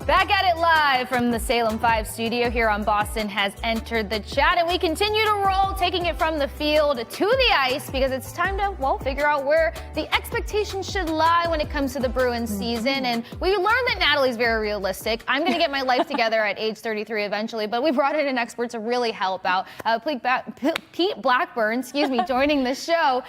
Back at it live from the Salem 5 studio here on Boston Has Entered the Chat, and we continue to roll, taking it from the field to the ice because it's time to, well, figure out where the expectations should lie when it comes to the Bruins season. And we learned that Natalie's very realistic. I'm going to get my life together at age 33 eventually, but we brought in an expert to really help out. Pete Blackburn, joining the show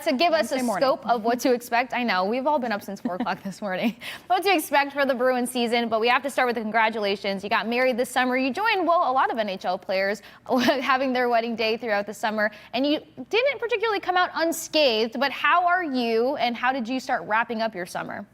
to give us a scope of what to expect. I know, we've all been up since 4 o'clock this morning. What to expect for the Bruins season, but we have to start with the congratulations. You got married this summer. You joined, well, a lot of NHL players having their wedding day throughout the summer, and you didn't particularly come out unscathed, but how are you, and how did you start wrapping up your summer?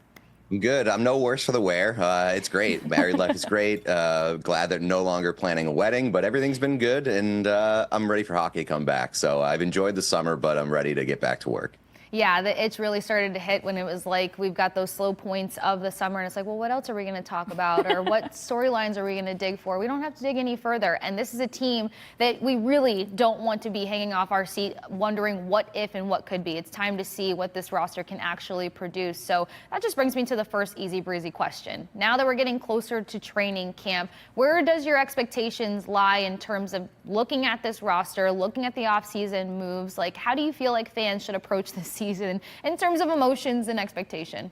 I'm good. I'm no worse for the wear. It's great. Married life is great. Glad they're no longer planning a wedding, but everything's been good, and I'm ready for hockey to come back. So I've enjoyed the summer, but I'm ready to get back to work. Yeah, the itch really started to hit when it was like we've got those slow points of the summer, and it's like, well, what else are we going to talk about, or what storylines are we going to dig for? We don't have to dig any further, and this is a team that we really don't want to be hanging off our seat wondering what if and what could be. It's time to see what this roster can actually produce. So that just brings me to the first easy breezy question. Now that we're getting closer to training camp, where does your expectations lie in terms of looking at this roster, looking at the offseason moves? Like, how do you feel like fans should approach this season in terms of emotions and expectation?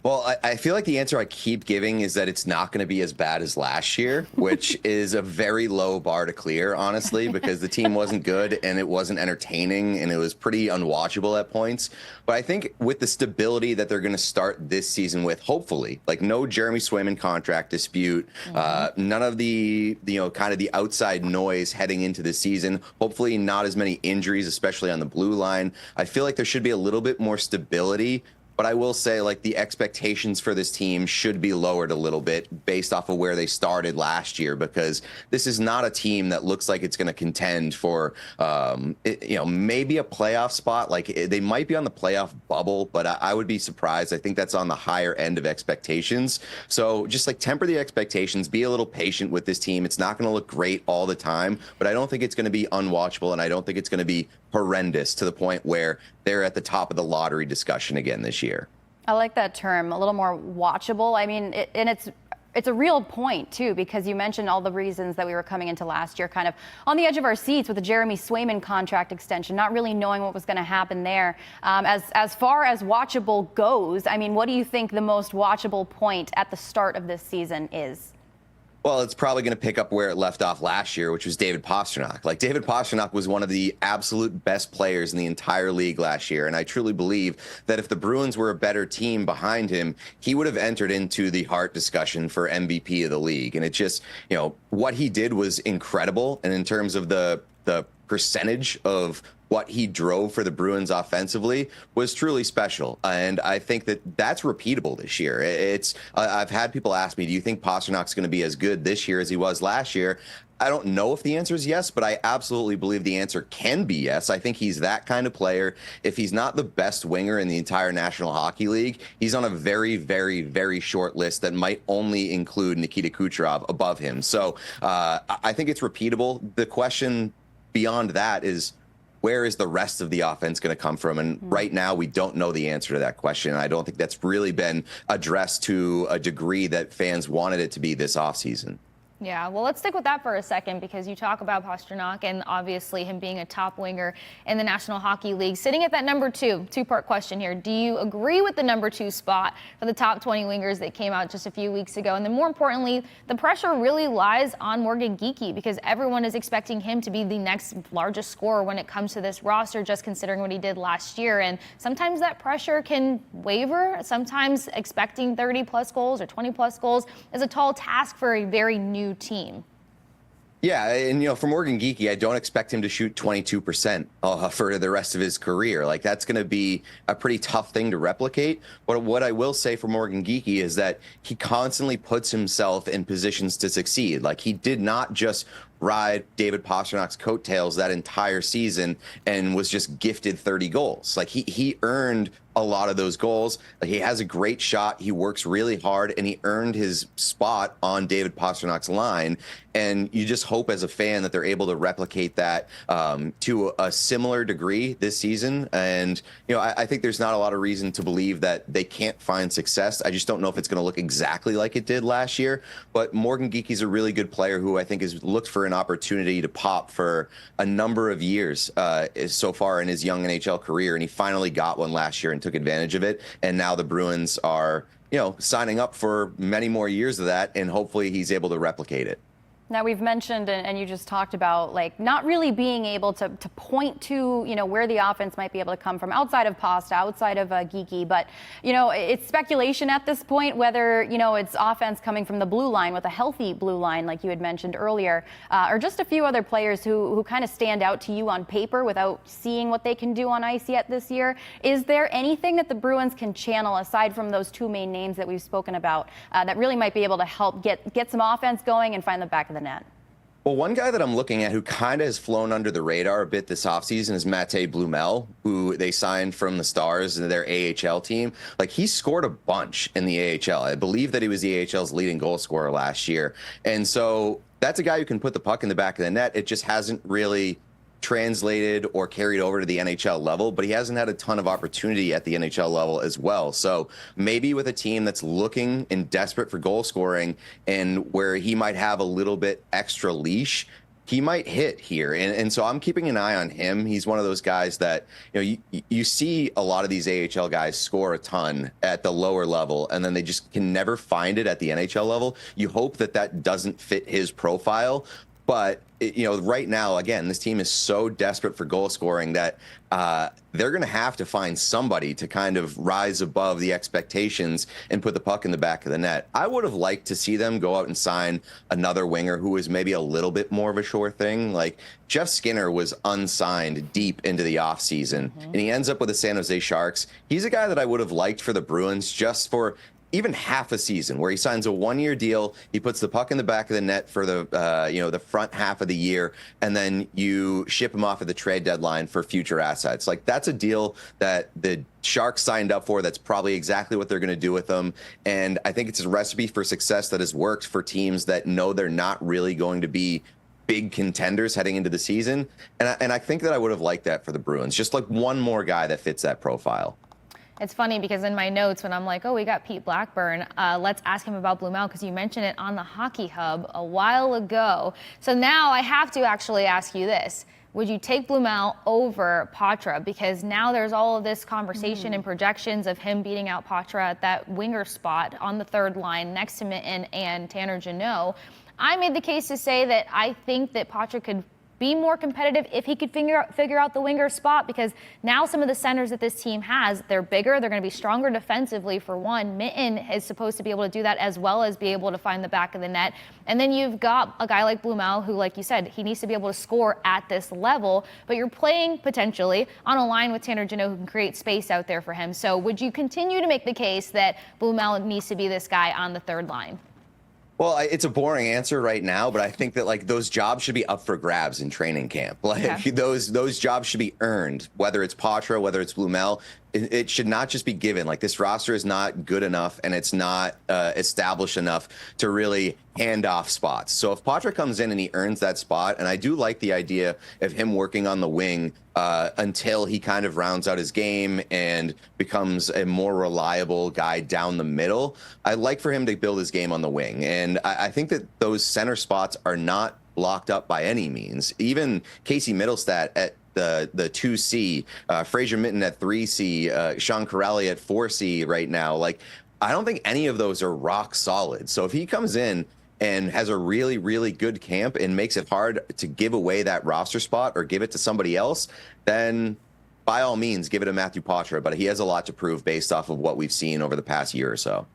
Well, I feel like the answer I keep giving is that it's not going to be as bad as last year, which is a very low bar to clear, honestly, because the team wasn't good and it wasn't entertaining and it was pretty unwatchable at points. But I think with the stability that they're going to start this season with, hopefully, like no Jeremy Swayman contract dispute, none of the, kind of the outside noise heading into the season, hopefully not as many injuries, especially on the blue line. I feel like there should be a little bit more stability. But I will say, like, the expectations for this team should be lowered a little bit based off of where they started last year, because this is not a team that looks like it's going to contend for, maybe a playoff spot. Like, they might be on the playoff bubble, but I would be surprised. I think that's on the higher end of expectations. So just, like, temper the expectations, be a little patient with this team. It's not going to look great all the time, but I don't think it's going to be unwatchable, and I don't think it's going to be horrendous to the point where they're at the top of the lottery discussion again this year. I like that term, a little more watchable. I mean, it's a real point, too, because you mentioned all the reasons that we were coming into last year kind of on the edge of our seats with the Jeremy Swayman contract extension, not really knowing what was going to happen there. As far as watchable goes, I mean, what do you think the most watchable point at the start of this season is? Well, it's probably going to pick up where it left off last year, which was David Pastrnak. Like, David Pastrnak was one of the absolute best players in the entire league last year, and I truly believe that if the Bruins were a better team behind him, he would have entered into the Hart discussion for MVP of the league. And it just, what he did was incredible, and in terms of the percentage of what he drove for the Bruins offensively was truly special. And I think that that's repeatable this year. I've had people ask me, do you think Pasternak's going to be as good this year as he was last year? I don't know if the answer is yes, but I absolutely believe the answer can be yes. I think he's that kind of player. If he's not the best winger in the entire National Hockey League, he's on a very, very, very short list that might only include Nikita Kucherov above him. So I think it's repeatable. The question beyond that is, where is the rest of the offense going to come from? And right now, we don't know the answer to that question. I don't think that's really been addressed to a degree that fans wanted it to be this offseason. Yeah, well, let's stick with that for a second, because you talk about Pastrnak and obviously him being a top winger in the National Hockey League. Sitting at that number two-part question here. Do you agree with the number 2 spot for the top 20 wingers that came out just a few weeks ago? And then more importantly, the pressure really lies on Morgan Geekie, because everyone is expecting him to be the next largest scorer when it comes to this roster, just considering what he did last year. And sometimes that pressure can waver. Sometimes expecting 30-plus goals or 20-plus goals is a tall task for a very new team. Yeah, and for Morgan Geekie, I don't expect him to shoot 22% for the rest of his career. Like, that's going to be a pretty tough thing to replicate. But what I will say for Morgan Geekie is that he constantly puts himself in positions to succeed. Like, he did not just ride David Pasternak's coattails that entire season and was just gifted 30 goals. Like he earned a lot of those goals. Like, he has a great shot. He works really hard, and he earned his spot on David Pasternak's line. And you just hope as a fan that they're able to replicate that to a similar degree this season. And, I think there's not a lot of reason to believe that they can't find success. I just don't know if it's going to look exactly like it did last year. But Morgan Geekie's a really good player who I think has looked for an opportunity to pop for a number of years so far in his young NHL career. And he finally got one last year and took advantage of it. And now the Bruins are, signing up for many more years of that. And hopefully he's able to replicate it. Now, we've mentioned, and you just talked about, like, not really being able to point to, where the offense might be able to come from outside of Pasta, outside of Geekie. But, it's speculation at this point whether, it's offense coming from the blue line with a healthy blue line, like you had mentioned earlier, or just a few other players who kind of stand out to you on paper without seeing what they can do on ice yet this year. Is there anything that the Bruins can channel aside from those two main names that we've spoken about that really might be able to help get some offense going and find the back of the net? Well, one guy that I'm looking at who kind of has flown under the radar a bit this offseason is Mate Blumel, who they signed from the Stars and their AHL team. Like, he scored a bunch in the AHL. I believe that he was the AHL's leading goal scorer last year. And so that's a guy who can put the puck in the back of the net. It just hasn't really translated or carried over to the NHL level, but he hasn't had a ton of opportunity at the NHL level as well. So maybe with a team that's looking and desperate for goal scoring and where he might have a little bit extra leash, he might hit here. And so I'm keeping an eye on him. He's one of those guys that, you see a lot of these AHL guys score a ton at the lower level, and then they just can never find it at the NHL level. You hope that doesn't fit his profile. But, right now, again, this team is so desperate for goal scoring that they're going to have to find somebody to kind of rise above the expectations and put the puck in the back of the net. I would have liked to see them go out and sign another winger who was maybe a little bit more of a sure thing. Like, Jeff Skinner was unsigned deep into the offseason, and he ends up with the San Jose Sharks. He's a guy that I would have liked for the Bruins just for even half a season, where he signs a one-year deal, he puts the puck in the back of the net for the front half of the year, and then you ship him off at the trade deadline for future assets. Like, that's a deal that the Sharks signed up for. That's probably exactly what they're going to do with them. And I think it's a recipe for success that has worked for teams that know they're not really going to be big contenders heading into the season. And I think that I would have liked that for the Bruins. Just like one more guy that fits that profile. It's funny because in my notes, when I'm like, oh, we got Pete Blackburn, let's ask him about Blumel, because you mentioned it on the Hockey Hub a while ago. So now I have to actually ask you this. Would you take Blumel over Patra? Because now there's all of this conversation and projections of him beating out Patra at that winger spot on the third line next to Mitten and Tanner Jeannot. I made the case to say that I think that Patra could be more competitive if he could figure out the winger spot, because now some of the centers that this team has, they're bigger, they're going to be stronger defensively for one. Mitten is supposed to be able to do that as well as be able to find the back of the net. And then you've got a guy like Blumel who, like you said, he needs to be able to score at this level, but you're playing potentially on a line with Tanner Jeannot who can create space out there for him. So would you continue to make the case that Blumel needs to be this guy on the third line? Well, it's a boring answer right now, but I think that, like, those jobs should be up for grabs in training camp. Like, those jobs should be earned, whether it's Patra, whether it's Blumel. It should not just be given. Like, this roster is not good enough, and it's not established enough to really hand off spots. So if Patra comes in and he earns that spot, and I do like the idea of him working on the wing until he kind of rounds out his game and becomes a more reliable guy down the middle, I'd like for him to build his game on the wing. And I think that those center spots are not locked up by any means. Even Kasey Middlestat at the 2C, Fraser Mitten at 3C, Sean Corelli at 4C right now. Like, I don't think any of those are rock solid. So if he comes in and has a really, really good camp and makes it hard to give away that roster spot or give it to somebody else, then by all means, give it to Matthew Patra. But he has a lot to prove based off of what we've seen over the past year or so.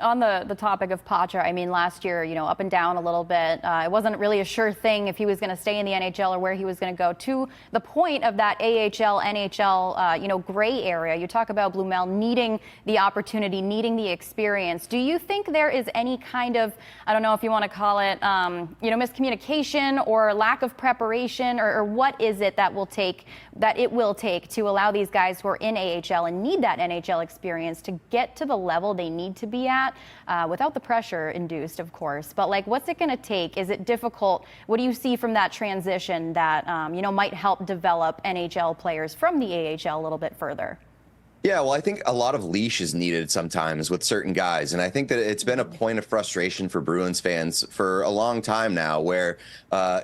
On the topic of Patra, I mean, last year, up and down a little bit. It wasn't really a sure thing if he was going to stay in the NHL or where he was going to go, to the point of that AHL, NHL, gray area. You talk about Blumel needing the opportunity, needing the experience. Do you think there is any kind of, I don't know if you want to call it, miscommunication or lack of preparation, or what is it that it will take to allow these guys who are in AHL and need that NHL experience to get to the level they need to be at? Without the pressure induced, of course. But what's it going to take? Is it difficult? What do you see from that transition that, might help develop NHL players from the AHL a little bit further? Yeah, well, I think a lot of leash is needed sometimes with certain guys. And I think that it's been a point of frustration for Bruins fans for a long time now, where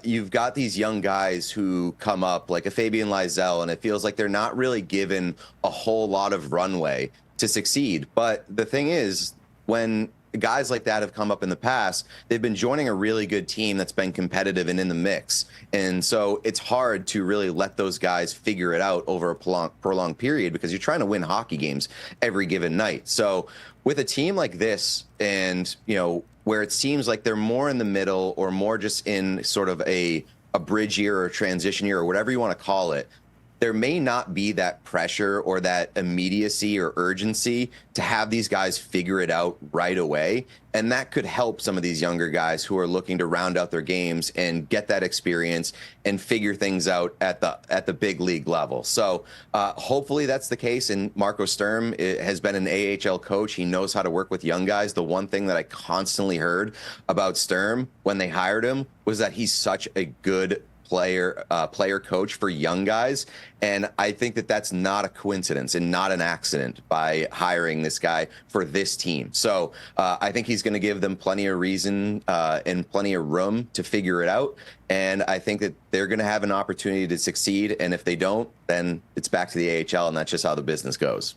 you've got these young guys who come up, like a Fabian Lysell, and it feels like they're not really given a whole lot of runway to succeed. But the thing is, when guys like that have come up in the past, they've been joining a really good team that's been competitive and in the mix. And so it's hard to really let those guys figure it out over a prolonged period, because you're trying to win hockey games every given night. So with a team like this, and, where it seems like they're more in the middle or more just in sort of a bridge year or a transition year or whatever you want to call it, there may not be that pressure or that immediacy or urgency to have these guys figure it out right away. And that could help some of these younger guys who are looking to round out their games and get that experience and figure things out at the big league level. So hopefully that's the case. And Marco Sturm has been an AHL coach. He knows how to work with young guys. The one thing that I constantly heard about Sturm when they hired him was that he's such a good player coach for young guys. And I think that that's not a coincidence and not an accident by hiring this guy for this team. So I think he's going to give them plenty of reason and plenty of room to figure it out. And I think that they're going to have an opportunity to succeed. And if they don't, then it's back to the AHL, and that's just how the business goes.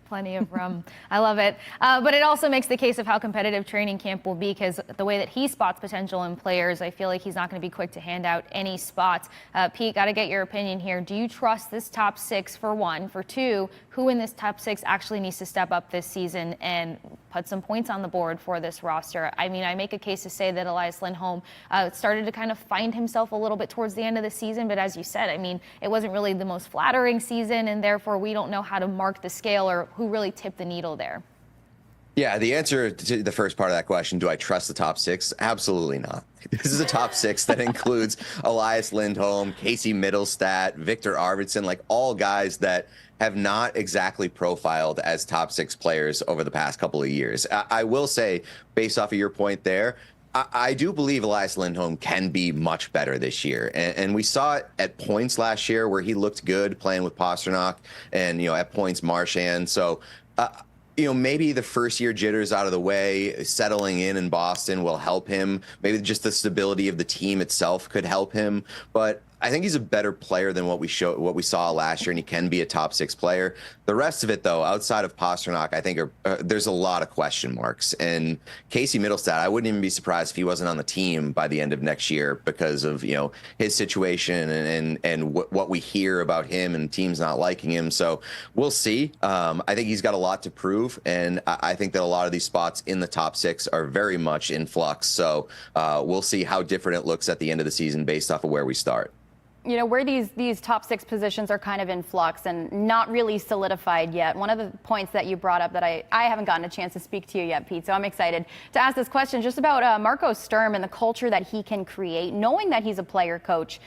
Plenty of room. I love it. But it also makes the case of how competitive training camp will be, because the way that he spots potential in players, I feel like he's not going to be quick to hand out any spots. Pete, got to get your opinion here. Do you trust this top six, for one? For two, who in this top six actually needs to step up this season and put some points on the board for this roster? I mean, I make a case to say that Elias Lindholm started to kind of find himself a little bit towards the end of the season. But as you said, I mean, it wasn't really the most flattering season, and therefore we don't know how to mark the scale or who really tipped the needle there. Yeah, the answer to the first part of that question, do I trust the top six? Absolutely not. This is a top six that includes Elias Lindholm, Kasey Middlestat, Victor Arvidsson, like all guys that have not exactly profiled as top six players over the past couple of years. I will say, based off of your point there, I do believe Elias Lindholm can be much better this year. And we saw it at points last year where he looked good playing with Pastrnak and, at points Marchand. So, maybe the first year jitters out of the way, settling in Boston will help him. Maybe just the stability of the team itself could help him. But I think he's a better player than what we saw last year, and he can be a top six player. The rest of it, though, outside of Pastrnak, I think there's a lot of question marks. And Kasey Middlestat, I wouldn't even be surprised if he wasn't on the team by the end of next year because of his situation and what we hear about him and teams not liking him. So we'll see. I think he's got a lot to prove, and I think that a lot of these spots in the top six are very much in flux. So we'll see how different it looks at the end of the season based off of where we start. Where these top six positions are kind of in flux and not really solidified yet. One of the points that you brought up that I haven't gotten a chance to speak to you yet, Pete, so I'm excited to ask this question just about Marco Sturm and the culture that he can create, knowing that he's a player coach,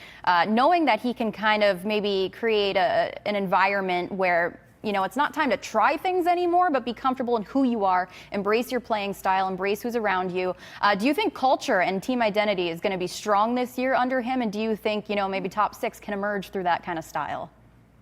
knowing that he can kind of maybe create an environment where it's not time to try things anymore, but be comfortable in who you are, embrace your playing style, embrace who's around you. Do you think culture and team identity is going to be strong this year under him? And do you think, maybe top six can emerge through that kind of style?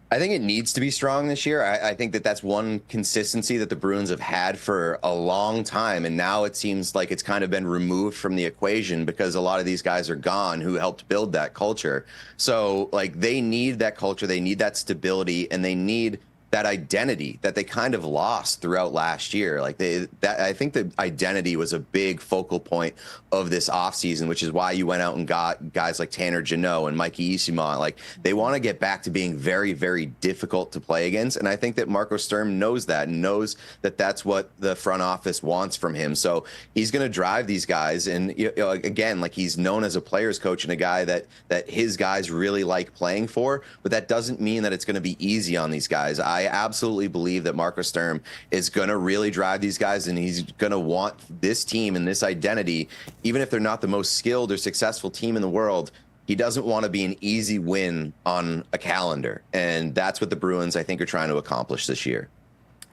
I think it needs to be strong this year. I think that that's one consistency that the Bruins have had for a long time. And now it seems like it's kind of been removed from the equation because a lot of these guys are gone who helped build that culture. So they need that culture. They need that stability, and they need that identity that they kind of lost throughout last year. Like I think the identity was a big focal point of this offseason, which is why you went out and got guys like Tanner Jeannot and Mikey Eyssimont. Like they want to get back to being very, very difficult to play against. And I think that Marco Sturm knows that and knows that that's what the front office wants from him. So he's going to drive these guys. And again, like he's known as a player's coach and a guy that his guys really like playing for, but that doesn't mean that it's going to be easy on these guys. I absolutely believe that Marco Sturm is going to really drive these guys, and he's going to want this team and this identity, even if they're not the most skilled or successful team in the world. He doesn't want to be an easy win on a calendar, and that's what the Bruins, I think, are trying to accomplish this year.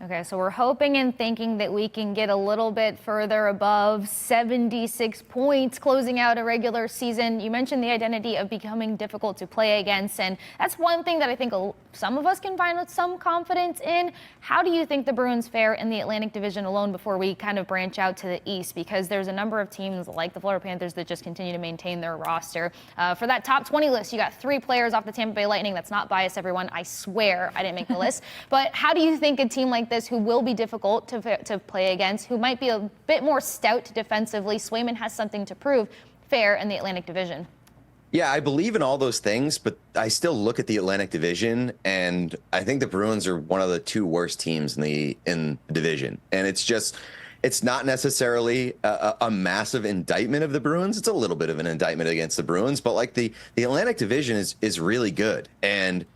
Okay, so we're hoping and thinking that we can get a little bit further above 76 points closing out a regular season. You mentioned the identity of becoming difficult to play against, and that's one thing that I think some of us can find with some confidence in. How do you think the Bruins fare in the Atlantic Division alone before we kind of branch out to the East? Because there's a number of teams like the Florida Panthers that just continue to maintain their roster. For that top 20 list, you got 3 players off the Tampa Bay Lightning. That's not biased, everyone. I swear I didn't make the list. But how do you think a team like this, who will be difficult to play against, who might be a bit more stout defensively, Swayman has something to prove, fare in the Atlantic Division? Yeah, I believe in all those things, but I still look at the Atlantic Division, and I think the Bruins are one of the 2 worst teams in the division. And it's not necessarily a massive indictment of the Bruins. It's a little bit of an indictment against the Bruins, but like the Atlantic Division is really good. And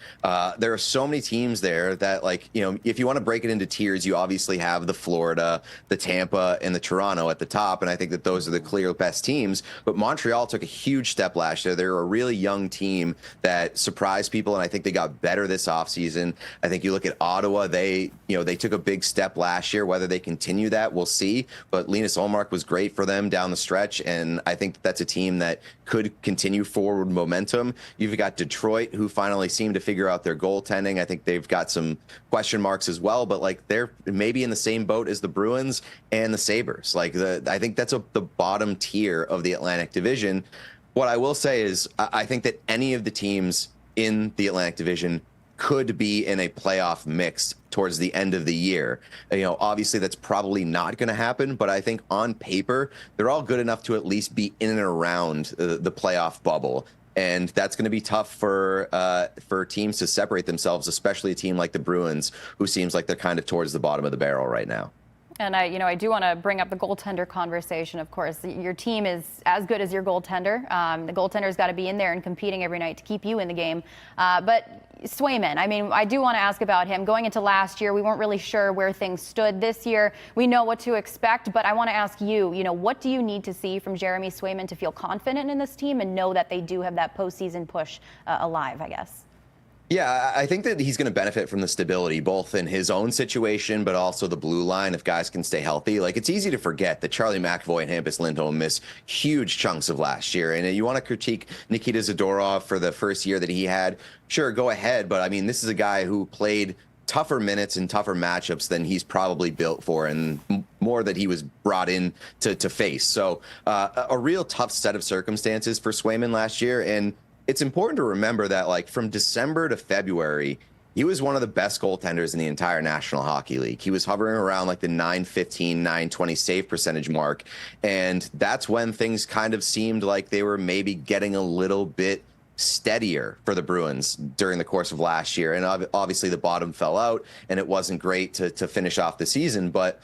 there are so many teams there that, like, you know, if you want to break it into tiers, you obviously have the Florida, the Tampa, and the Toronto at the top. And I think that those are the clear best teams. But Montreal took a huge step last year. They're a really young team that surprised people, and I think they got better this offseason. I think you look at Ottawa, they took a big step last year. Whether they continue that, we'll see. But Linus Ullmark was great for them down the stretch, and I think that's a team that could continue forward momentum. You've got Detroit, who finally seemed to figure out their goaltending. I think they've got some question marks as well, but like they're maybe in the same boat as the Bruins and the Sabres. Like I think that's the bottom tier of the Atlantic Division. What I will say is I think that any of the teams in the Atlantic Division could be in a playoff mix towards the end of the year. You know, obviously that's probably not going to happen, but I think on paper, they're all good enough to at least be in and around the playoff bubble. And that's going to be tough for teams to separate themselves, especially a team like the Bruins, who seems like they're kind of towards the bottom of the barrel right now. And I do want to bring up the goaltender conversation. Of course, your team is as good as your goaltender. The goaltender's got to be in there and competing every night to keep you in the game. But Swayman, I mean, I do want to ask about him. Going into last year, we weren't really sure where things stood. This year, we know what to expect. But I want to ask you, what do you need to see from Jeremy Swayman to feel confident in this team and know that they do have that postseason push alive, I guess? Yeah, I think that he's going to benefit from the stability, both in his own situation, but also the blue line, if guys can stay healthy. Like, it's easy to forget that Charlie McAvoy and Hampus Lindholm missed huge chunks of last year. And you want to critique Nikita Zadorov for the first year that he had, sure, go ahead. But, I mean, this is a guy who played tougher minutes and tougher matchups than he's probably built for, and more that he was brought in to face. So a real tough set of circumstances for Swayman last year. And it's important to remember that, like, from December to February, he was one of the best goaltenders in the entire National Hockey League. He was hovering around like the .915, .920 save percentage mark. And that's when things kind of seemed like they were maybe getting a little bit steadier for the Bruins during the course of last year. And obviously the bottom fell out, and it wasn't great to finish off the season. But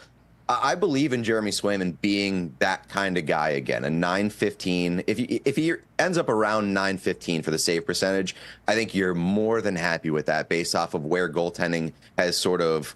I believe in Jeremy Swayman being that kind of guy again, a .915. If he ends up around .915 for the save percentage, I think you're more than happy with that based off of where goaltending has sort of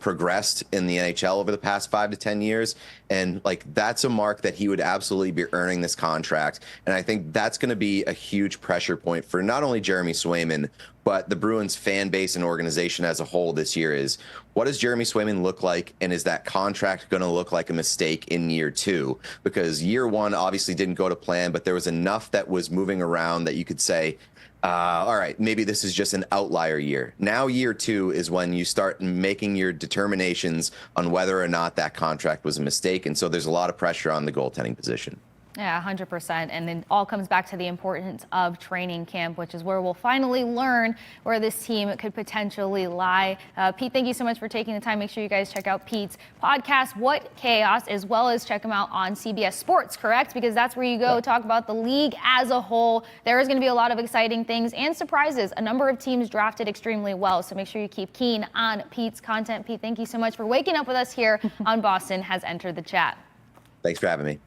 progressed in the NHL over the past 5 to 10 years. And like, that's a mark that he would absolutely be earning this contract. And I think that's going to be a huge pressure point for not only Jeremy Swayman, but the Bruins fan base and organization as a whole this year is, what does Jeremy Swayman look like? And is that contract going to look like a mistake in year 2? Because year 1 obviously didn't go to plan, but there was enough that was moving around that you could say, all right, maybe this is just an outlier year. Now year 2 is when you start making your determinations on whether or not that contract was a mistake. And so there's a lot of pressure on the goaltending position. Yeah, 100%. And it all comes back to the importance of training camp, which is where we'll finally learn where this team could potentially lie. Pete, thank you so much for taking the time. Make sure you guys check out Pete's podcast, What Chaos, as well as check him out on CBS Sports, correct? Because that's where you go talk about the league as a whole. There is going to be a lot of exciting things and surprises. A number of teams drafted extremely well, so make sure you keep keen on Pete's content. Pete, thank you so much for waking up with us here on Boston Has Entered the Chat. Thanks for having me.